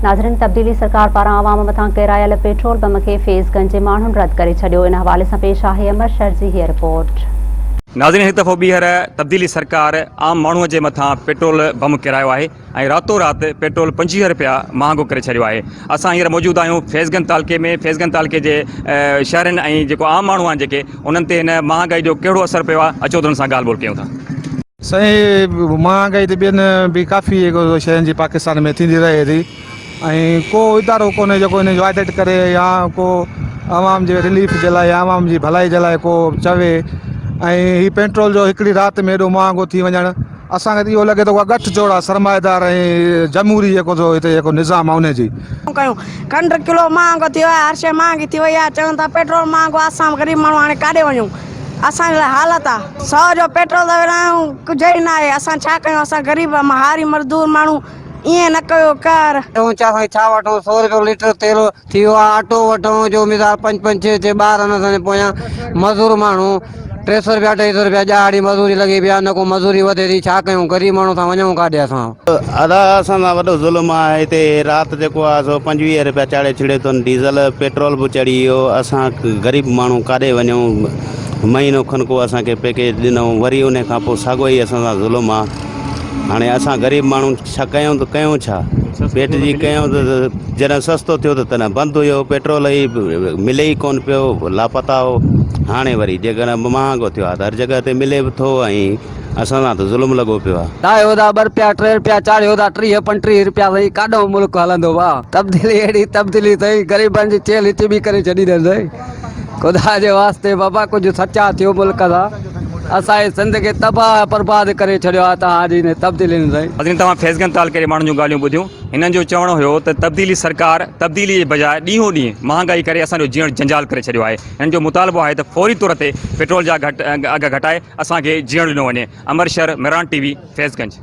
नाज़रीन, तब्दीली सरकार पारां आवाम मथां किरायल पेट्रोल बम के फेज़गंज जे माण्हुनि रद्द करे छॾियो। इन हवाले सां पेश आहे अमर शर जी हीअ रिपोर्ट। नाज़रीन, एक दफ़ो ॿीहर तब्दीली सरकार आम माण्हूअ जे मथां पेट्रोल बम किरायो आहे ऐं रातो रात पेट्रोल 25 रुपया महांगो करे छॾियो आहे। असां हींअर मौजूदु आहियूं फैज़गंज तालुके में। फैज़गंज तालुके जे शहरनि ऐं जेको आम माण्हू आहिनि जेके उन्हनि ते हिन महांगाई जो कहिड़ो असरु पियो आहे, अचो त उन्हनि सां ॻाल्हि ॿोल कयूं था। सही महांगाई त ॿियनि बि काफ़ी शयुनि जी पाकिस्तान में थींदी रहे थी ऐं को इदारो कोन्हे जेको इन जो ऑडिट करे या को आवाम जे रिलीफ जे लाइ आवाम जी भलाई जे लाइ को चवे। ऐं हीअ पेट्रोल जो हिकिड़ी राति में एॾो महांगो थी वञणु असांखे इहो लॻे थो ॻठ जोड़ा सरमाएदार ऐं जमहूरी जेको हिते जेको निज़ाम आहे उनजी कयूं। खंडु किलो महांगो थी वियो आहे, हर शइ महांगी थी वई आहे। चवनि था पेट्रोल महांगो आहे, असां ग़रीब माण्हू हाणे काॾे वञूं? असांजे लाइ हालत आहे 100 जो पेट्रोल त विरायूं कुझु ई न आहे। असां छा कयूं? असां ग़रीब हारी मज़दूर माण्हू। ईअं न कयो कर। छा वठूं? 100 रुपये लीटर तेल थी वियो आहे। आटो वठूं जो मिसाल 5-5, 6-6 ॿार असांजे पोयां मज़दूर माण्हू 300 रुपया 200 रुपया ॾिहाड़ी मज़दूरी लॻी पई आहे। न को मज़दूरी वधे थी, छा कयूं? ग़रीब माण्हू था वञूं काॾे असां? अदा असां सां वॾो ज़ुल्म आहे हिते। राति जेको आहे सो 25 रुपया चाढ़े छॾे थो डीज़ल, पेट्रोल बि चढ़ी वियो। असां ग़रीब माण्हू काॾे वञूं? महीनो खनि को असांखे पैकेज ॾिनऊं, वरी उन खां पोइ साॻियो ई असां सां ज़ुल्म आहे। हाणे असां ग़रीब माण्हू छा कयूं त कयूं छा? पेट जी कयूं त जॾहिं सस्तो थियो त तॾहिं बंदि हुयो, पेट्रोल ई मिले ई कोन पियो, लापता हो। हाणे वरी जेकॾहिं महांगो थियो आहे त हर जॻह ते मिले बि थो ऐं असां सां त ज़ुल्म लॻो पियो आहे। चाढ़ियो था 2 रुपया 3 रुपया चाढ़ियो था 30-35 रुपया साईं, काॾो मुल्क हलंदो? वाह, तब्दीली अहिड़ी तब्दीली अथई, ग़रीबनि जी चेल हिच बि करे छॾी अथई। ख़ुदा जे वास्ते बाबा कुझु सचा थियो मुल्क सां। असांजे सिंध खे तबाह बर्बाद करे छॾियो आहे तव्हां जी तब्दीली साईं। नाज़रीन, तव्हां फैज़गंज तालुके जे माण्हुनि जूं ॻाल्हियूं ॿुधियूं। हिननि जो चवणो हुयो त तब्दीली सरकार तब्दीली जे बजाए ॾींहों ॾींहुं महांगाई करे असांजो जीअण जंजाल करे छॾियो आहे। हिननि जो मुतालबो आहे त फौरी तौर ते पेट्रोल जा अघ घटाए असांखे जीअण ॾिनो वञे। अमर शर, मिरान TV, फैज़गंज।